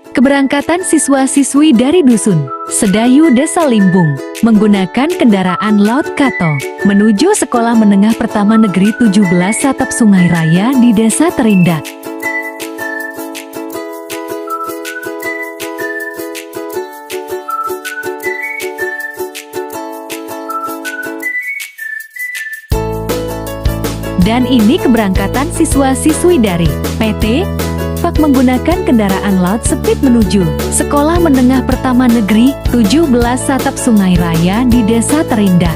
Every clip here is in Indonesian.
Keberangkatan siswa-siswi dari Dusun Sedayu Desa Limbung menggunakan kendaraan Laut Kato menuju Sekolah Menengah Pertama Negeri 17 Satap Sungai Raya di Desa Terindak. Dan ini keberangkatan siswa-siswi dari PT Pak menggunakan kendaraan laut Speed menuju Sekolah Menengah Pertama Negeri 17 Satap Sungai Raya di Desa Terindak.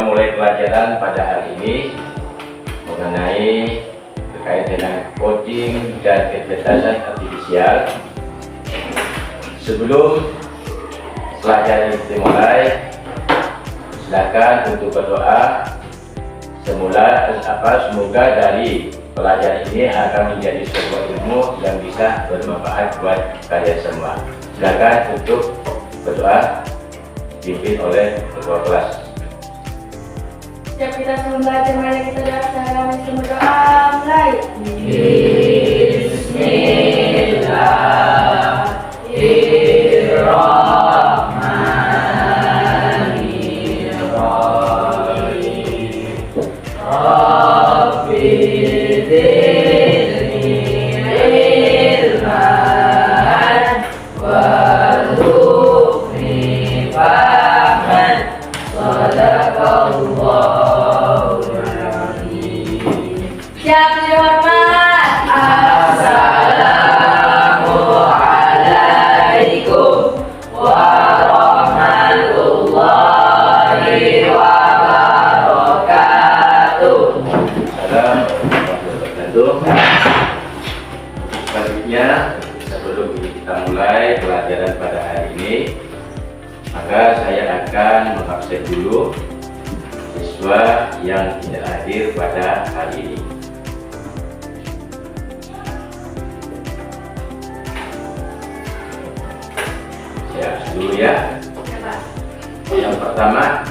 Mulai pelajaran pada hari ini mengenai terkait dengan coding dan kecerdasan artifisial. Sebelum pelajaran ini dimulai, silakan untuk berdoa. Semoga dari pelajaran ini akan menjadi sebuah ilmu yang bisa bermanfaat buat kalian semua. Silakan untuk berdoa dipimpin oleh ketua kelas. Setiap kita sebelum belajar, mari kita doa berdoa mulai. Bismillahirrahmanirrahim. Rabbi zidni ilman warzuqni fahman. Sadaqallahu siap dihormat. Assalamualaikum warahmatullahi wabarakatuh. Selanjutnya, sebelum kita mulai pelajaran pada hari ini, maka saya akan mengabsen dulu siswa yang tidak hadir pada hari ini. Dulu ya. Yang pertama,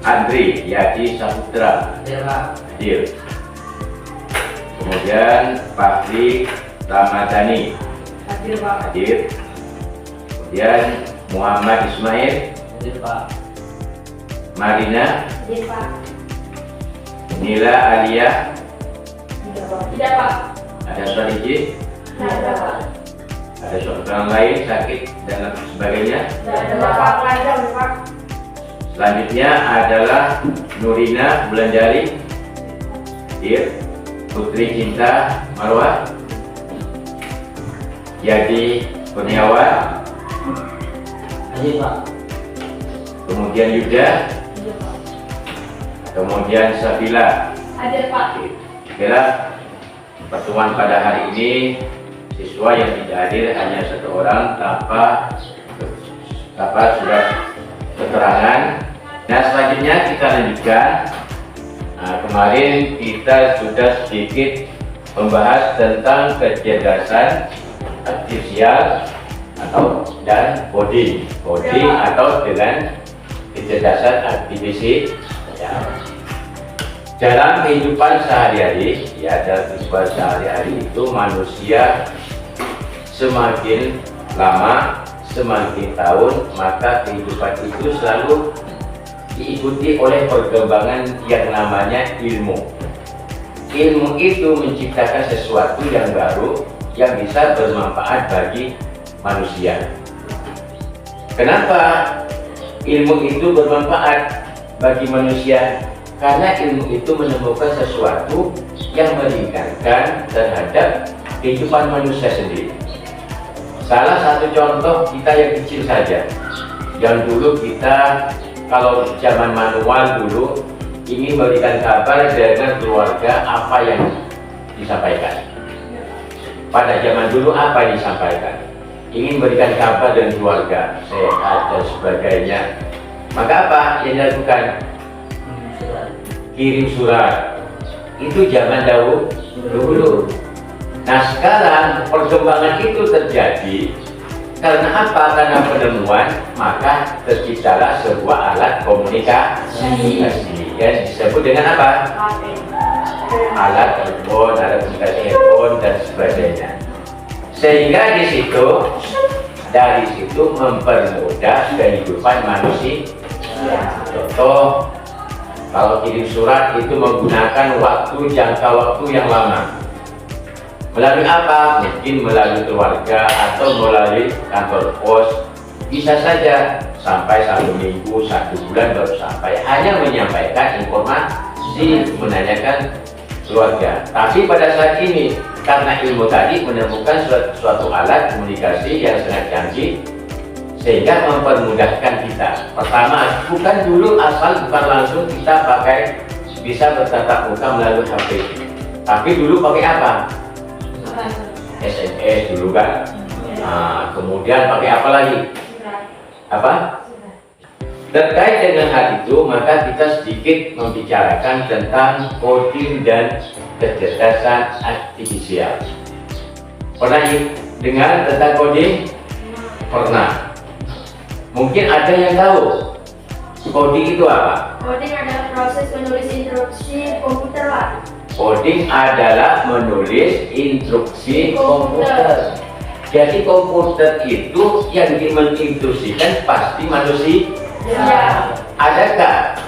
Andri Yadi Saputra hadir. Kemudian Fahri Ramadhani hadir. Kemudian Muhammad Ismail hadir, Pak. Marina hadir, Pak. Nila Alia Tidak, Pak. ada Soliji, Tidak, Pak. ada seorang lain sakit dan sebagainya. Tidak, Pak. Pak. Selanjutnya adalah Nurina Bulanjari hadir. Putri Cinta Marwah, Yadi Kurniawan hadir, Pak. Kemudian Yuda, kemudian Sabila Hadir, Pak. Kira pertemuan pada hari ini siswa yang tidak hadir hanya satu orang tanpa surat keterangan. Nah, selanjutnya kita lanjutkan. Kemarin kita sudah sedikit membahas tentang kecerdasan artifisial dan coding atau dengan kecerdasan artifisial. Dalam kehidupan sehari-hari, dalam kehidupan sehari-hari itu manusia semakin lama, semakin tahun, maka kehidupan itu selalu diikuti oleh perkembangan yang namanya ilmu. Ilmu itu menciptakan sesuatu yang baru yang bisa bermanfaat bagi manusia. Kenapa ilmu itu bermanfaat bagi manusia? Karena ilmu itu menemukan sesuatu yang meringankan terhadap kehidupan manusia sendiri. Salah satu contoh kita yang kecil saja, yang dulu kita kalau zaman manual dulu ingin memberikan kabar dengan keluarga apa yang disampaikan. Pada zaman dulu apa yang disampaikan? Ingin memberikan kabar dan keluarga, sehat dan sebagainya. Maka apa yang dilakukan? Kirim surat. Itu zaman dulu. Nah sekarang perkembangan itu terjadi karena apa? Karena penemuan, maka terciptalah sebuah alat komunikasi yang disebut dengan apa? Alat telepon, alat komunikasi handphone dan sebagainya. Sehingga dari situ mempermudah kehidupan manusia. Contoh, kalau kirim surat itu menggunakan jangka waktu yang lama. Melalui apa? Mungkin melalui keluarga atau melalui kantor pos. Bisa saja sampai 1 minggu, 1 bulan baru sampai. Hanya menyampaikan informasi, menanyakan keluarga. Tapi pada saat ini, karena ilmu tadi menemukan suatu alat komunikasi yang sangat canggih, sehingga mempermudahkan kita. Pertama, bukan langsung kita bisa bertatap muka melalui HP. Tapi dulu pakai apa? SMS dulu kan. Nah, kemudian pakai apa lagi? Apa? Terkait dengan hal itu, maka kita sedikit membicarakan tentang coding dan kecerdasan artifisial. Pernah dengar tentang coding? Pernah. Mungkin ada yang tahu coding itu apa? Coding adalah proses menulis instruksi komputer, Pak. Coding adalah menulis instruksi komputer. Jadi komputer itu yang menginstruksikan pasti manusia. Ya. Adakah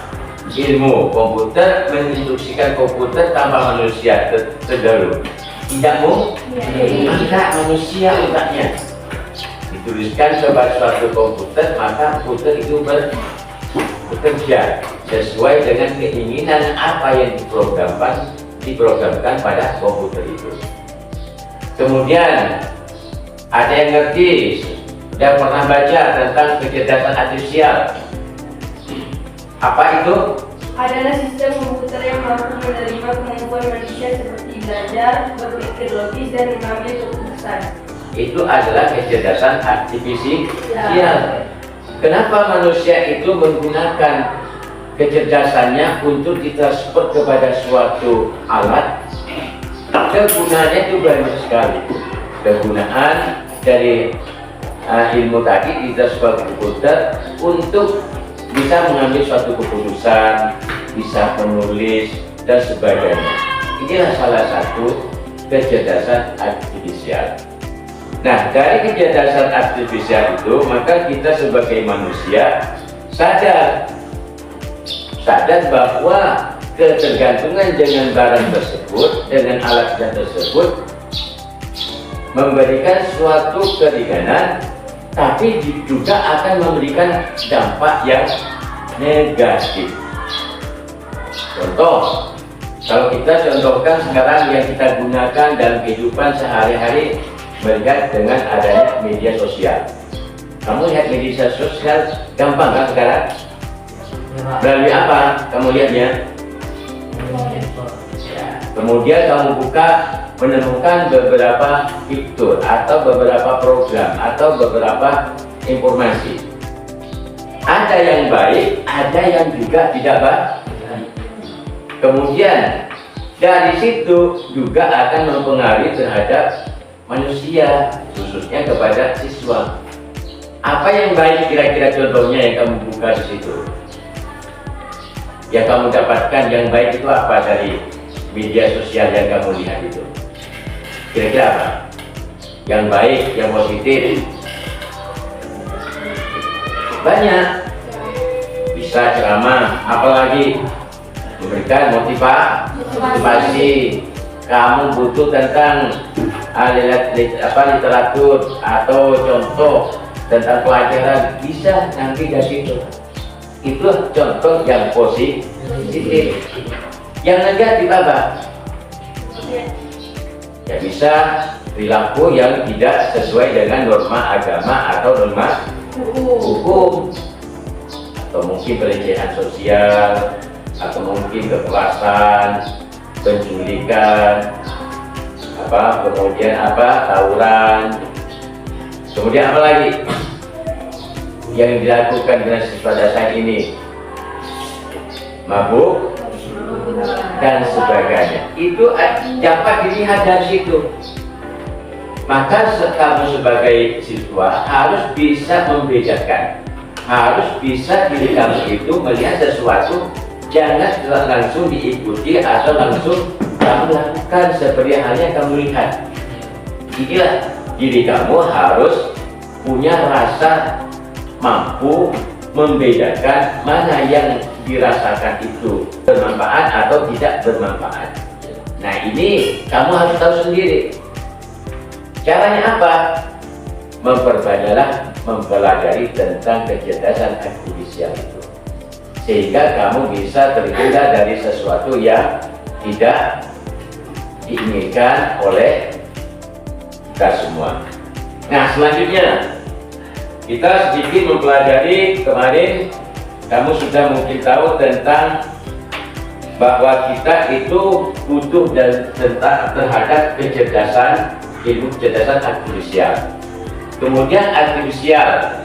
ilmu komputer menginstruksikan komputer tanpa manusia terdahulu? Tidak mungkin. Ada manusia otaknya. Dituliskan kepada suatu komputer, maka komputer itu bekerja sesuai dengan keinginan apa yang diprogramkan pada komputer itu. Kemudian ada yang ngerti dan pernah baca tentang kecerdasan artifisial. Apa itu? Adalah sistem komputer yang mampu menerima kemampuan manusia seperti belajar, berpikir logis, dan mengambil keputusan. Itu adalah kecerdasan artifisial. Kenapa manusia itu menggunakan kecerdasannya untuk ditransfer kepada suatu alat? Kegunaannya itu banyak sekali. Kegunaan dari ilmu tadi ditransfer ke komputer untuk bisa mengambil suatu keputusan, bisa menulis dan sebagainya. Inilah salah satu kecerdasan artifisial. Nah, dari kecerdasan artifisial itu, maka kita sebagai manusia sadar bahwa ketergantungan dengan barang tersebut, dengan alat tersebut memberikan suatu keringanan, tapi juga akan memberikan dampak yang negatif. Contoh, kalau kita contohkan sekarang yang kita gunakan dalam kehidupan sehari-hari, melihat dengan adanya media sosial. Kamu lihat media sosial gampang kan sekarang? Melalui apa kamu lihatnya? Kemudian kamu buka, menemukan beberapa fitur atau beberapa program atau beberapa informasi. Ada yang baik, ada yang juga tidak baik. Kemudian dari situ juga akan mempengaruhi terhadap manusia, khususnya kepada siswa. Apa yang baik kira-kira contohnya yang kamu buka di situ? Yang kamu dapatkan yang baik itu apa dari media sosial yang kamu lihat itu? Kira-kira apa? Yang baik, yang positif? Banyak. Bisa ceramah, apalagi memberikan motivasi. Kamu butuh tentang literatur atau contoh tentang pelajaran, bisa nanti dari situ. Itu contoh yang positif. Yang negatif apa? Ya bisa perilaku yang tidak sesuai dengan norma agama atau norma hukum. atau mungkin pelecehan sosial, atau mungkin kekerasan, penculikan, kemudian tawuran, kemudian apa lagi yang dilakukan dengan siswa dasar ini, mabuk dan sebagainya. Itu dapat dilihat dari situ. Maka kamu sebagai siswa harus bisa membedakan, harus bisa diri kamu itu melihat sesuatu, jangan langsung diikuti atau langsung kamu lakukan seperti halnya kamu lihat. Inilah diri kamu harus punya rasa mampu membedakan mana yang dirasakan itu bermanfaat atau tidak bermanfaat. Nah, ini kamu harus tahu sendiri. Caranya apa? Memperbanyaklah mempelajari tentang kecerdasan artifisial itu, sehingga kamu bisa terhindar dari sesuatu yang tidak diinginkan oleh kita semua. Nah, selanjutnya kita sedikit mempelajari. Kemarin kamu sudah mungkin tahu tentang bahwa kita itu butuh dan terhadap kecerdasan, ilmu kecerdasan artifisial. Kemudian artifisial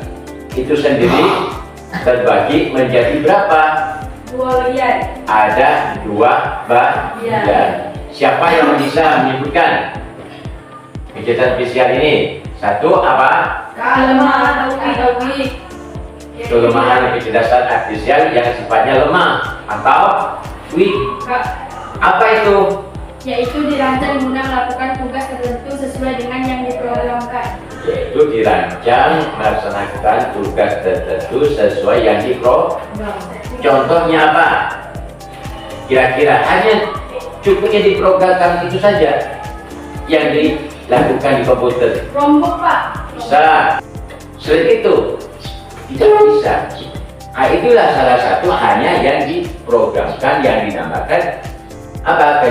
itu sendiri terbagi menjadi berapa? 2 bagian. Ada 2 bagian. Siapa yang bisa menyebutkan kecerdasan artifisial ini? Satu apa? Kelemahan tauhid. Kelemahan kecerdasan artifisial yang sifatnya lemah atau weak. Apa itu? Yaitu dirancang guna melakukan tugas tertentu sesuai dengan yang diprogramkan. Yaitu dirancang melaksanakan tugas tertentu sesuai yang diprogram. Contohnya apa? Kira-kira hanya cukupnya diprogramkan itu saja yang dilakukan di komputer. Kelompok, Pak. Bisa. Selain itu tidak bisa. Nah, itulah salah satu hanya yang diprogramkan, yang dinamakan apa?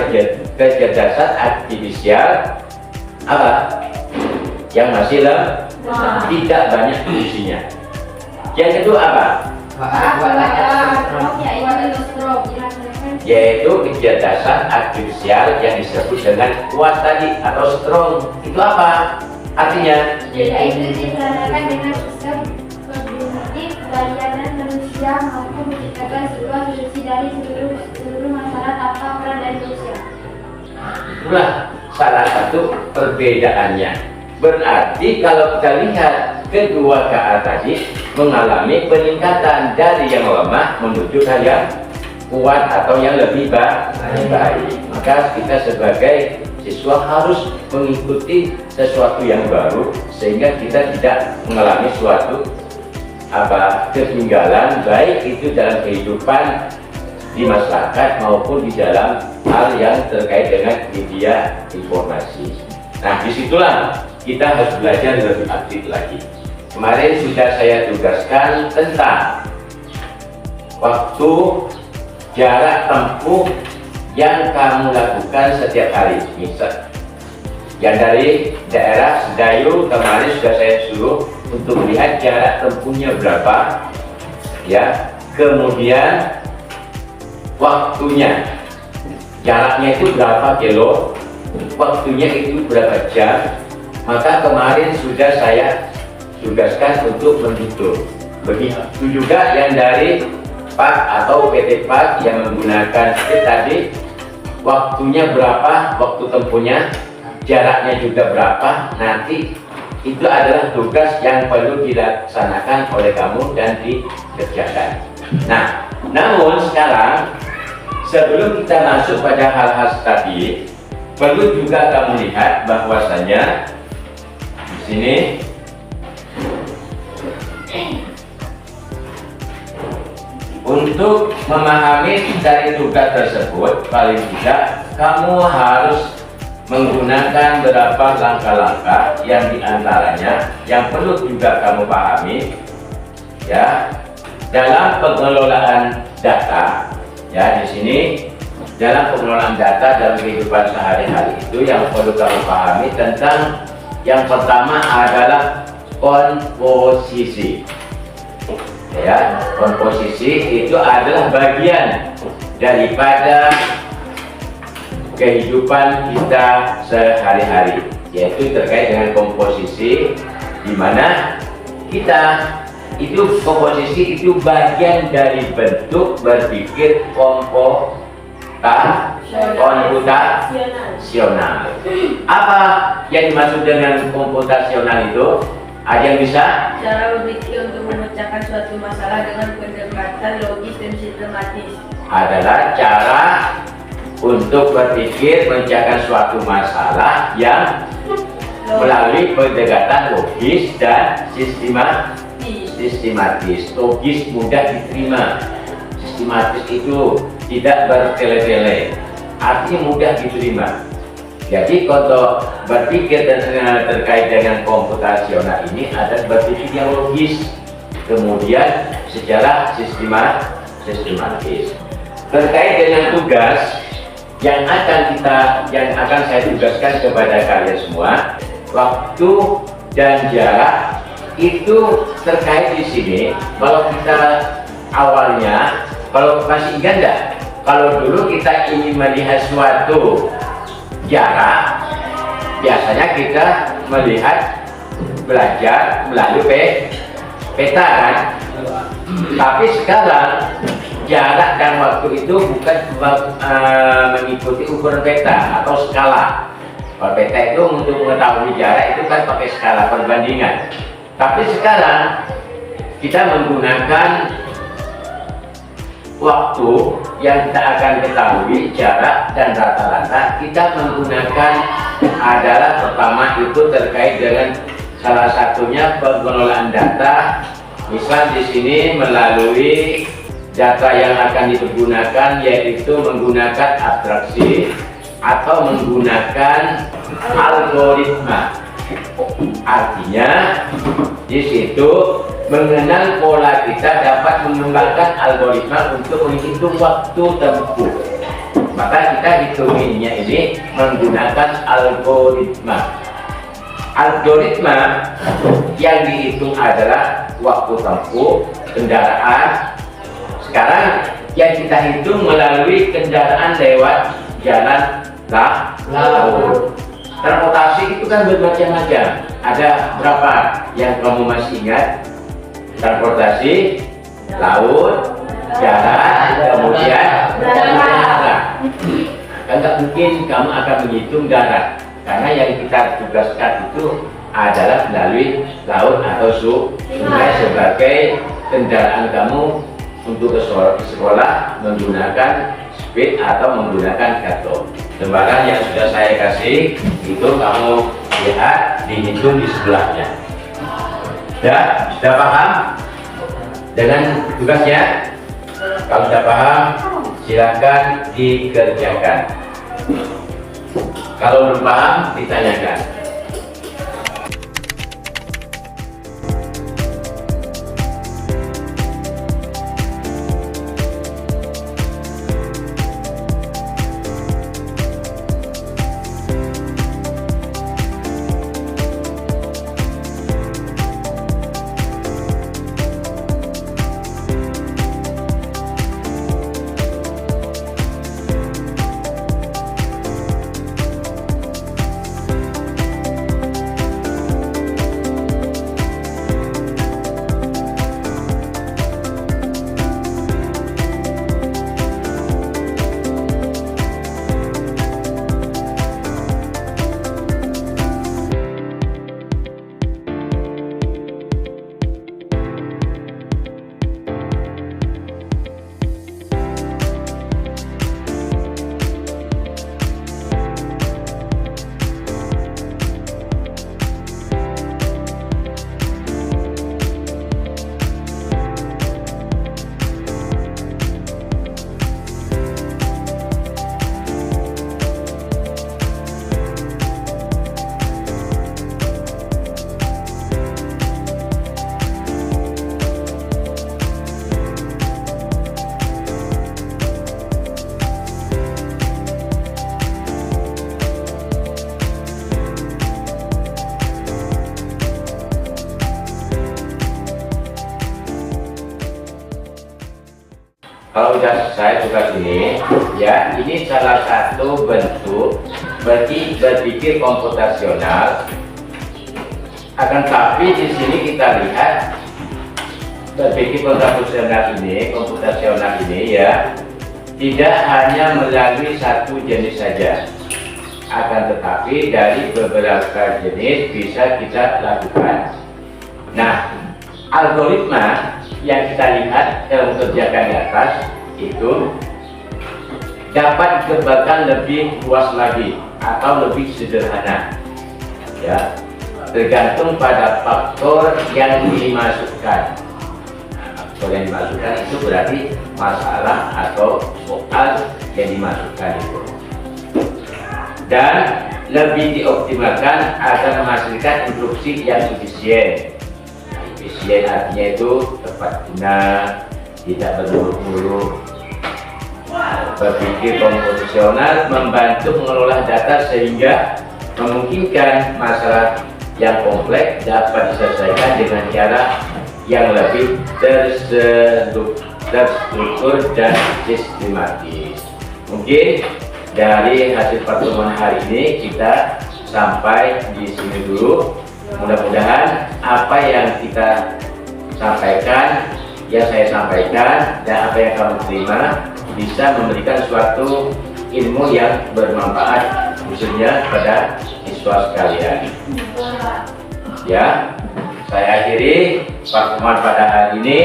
Kecerdasan artifisial yang masih tidak banyak fungsinya. Yang kedua apa? Yaitu kecerdasan artifisial yang disebut dengan kuat tadi atau strong. Itu apa artinya? Yaitu diperanakan dengan sistem kognitif bayaran manusia mampu menciptakan sebuah solusi dari seluruh masalah tanpa peran dari manusia. Itulah salah satu perbedaannya. Berarti kalau kita lihat kedua KA tadi mengalami peningkatan dari yang lemah menuju ke yang kuat atau yang lebih baik. Maka kita sebagai siswa harus mengikuti sesuatu yang baru sehingga kita tidak mengalami suatu ketinggalan, baik itu dalam kehidupan di masyarakat maupun di dalam hal yang terkait dengan media informasi. Nah, disitulah kita harus belajar lebih aktif lagi. Kemarin sudah saya tugaskan tentang waktu, jarak tempuh yang kamu lakukan setiap hari. Misal yang dari daerah Sedayu kemarin sudah saya suruh untuk melihat jarak tempuhnya berapa, ya. Kemudian waktunya, jaraknya itu berapa kilo, waktunya itu berapa jam. Maka kemarin sudah saya tugaskan untuk menghitung. Begitu juga yang dari PAK atau PT PAK yang menggunakan tadi, waktunya berapa, waktu tempuhnya, jaraknya juga berapa. Nanti itu adalah tugas yang perlu dilaksanakan oleh kamu dan dikerjakan. Nah, namun sekarang sebelum kita masuk pada hal-hal tadi, perlu juga kamu lihat bahwasanya di sini untuk memahami dari tugas tersebut, paling tidak kamu harus menggunakan beberapa langkah-langkah yang diantaranya yang perlu juga kamu pahami, ya, dalam pengelolaan data. Ya, di sini dalam pengelolaan data dalam kehidupan sehari-hari itu yang perlu kamu pahami tentang yang pertama adalah komposisi. Ya, komposisi itu adalah bagian daripada kehidupan kita sehari-hari, yaitu terkait dengan komposisi, di mana kita itu komposisi itu bagian dari bentuk berpikir komputasional. Apa yang dimaksud dengan komputasional itu? Ada yang bisa? Cara berpikir untuk memecahkan suatu masalah dengan pendekatan logis dan sistematis. Adalah cara untuk berpikir memecahkan suatu masalah yang melalui pendekatan logis dan sistematis. Logis mudah diterima, sistematis itu tidak bertele-tele, artinya mudah diterima. Jadi kalau berpikir terkait dengan komputasional ini ada berpikir yang logis, kemudian secara sistematis. Terkait dengan tugas yang akan saya tugaskan kepada kalian semua, waktu dan jarak itu terkait di sini. Kalau kita awalnya, kalau masih ingat enggak? Kalau dulu kita ingin melihat suatu jarak, biasanya kita belajar melalui peta kan. Tapi sekarang jarak dan waktu itu bukan mengikuti ukuran peta atau skala. Kalau peta itu untuk mengetahui jarak itu kan pakai skala perbandingan. Tapi sekarang kita menggunakan waktu yang kita akan ketahui jarak dan rata-rata, kita menggunakan adalah pertama itu terkait dengan salah satunya pengelolaan data. Misal di sini melalui data yang akan digunakan yaitu menggunakan abstraksi atau menggunakan algoritma. Artinya di situ mengenal pola kita dapat mengembangkan algoritma untuk menghitung waktu tempuh. Maka kita hitunginnya ini menggunakan algoritma. Algoritma yang dihitung adalah waktu tempuh kendaraan. Sekarang yang kita hitung melalui kendaraan lewat jalan laut. Transportasi itu kan bermacam-macam. Ada berapa yang kamu masih ingat? Transportasi laut, darat, kemudian darat. Kan nggak mungkin kamu akan menghitung darat, karena yang kita tugaskan itu adalah melalui laut atau sungai sebagai kendaraan kamu untuk ke sekolah menggunakan speed atau menggunakan kartu. Lembaran yang sudah saya kasih itu kamu lihat dihitung di sebelahnya. Ya, sudah paham dengan tugasnya? Kalau sudah paham, silakan dikerjakan. Kalau belum paham, ditanyakan. kalau sudah selesai tugas ini, ya ini salah satu bentuk berpikir komputasional. Akan tapi di sini kita lihat berpikir komputasional ini ya tidak hanya melalui satu jenis saja, akan tetapi dari beberapa jenis bisa kita lakukan. Nah, algoritma yang kita lihat dalam kerjakan di atas itu dapat dikembangkan lebih luas lagi atau lebih sederhana, ya tergantung pada faktor yang dimasukkan. Faktor yang dimasukkan itu berarti masalah atau soal yang dimasukkan itu, dan lebih dioptimalkan agar menghasilkan instruksi yang efisien. Efisien artinya itu tepat guna, tidak bermuluk-muluk. Berpikir komputasional membantu mengelola data sehingga memungkinkan masalah yang kompleks dapat diselesaikan dengan cara yang lebih terstruktur dan sistematis. Mungkin dari hasil pertemuan hari ini kita sampai di sini dulu. Mudah-mudahan apa yang kita sampaikan, yang saya sampaikan, dan apa yang kamu terima bisa memberikan suatu ilmu yang bermanfaat khususnya pada siswa sekalian. Ya, saya akhiri pertemuan pada hari ini.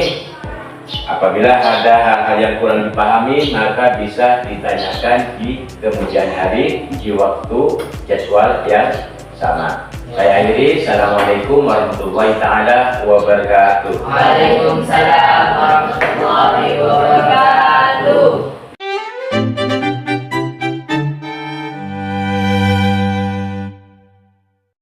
Apabila ada hal-hal yang kurang dipahami, maka bisa ditanyakan di kemudian hari di waktu jadwal yang sama. Saya akhiri. Assalamualaikum warahmatullahi taala wabarakatuh. Waalaikumsalam.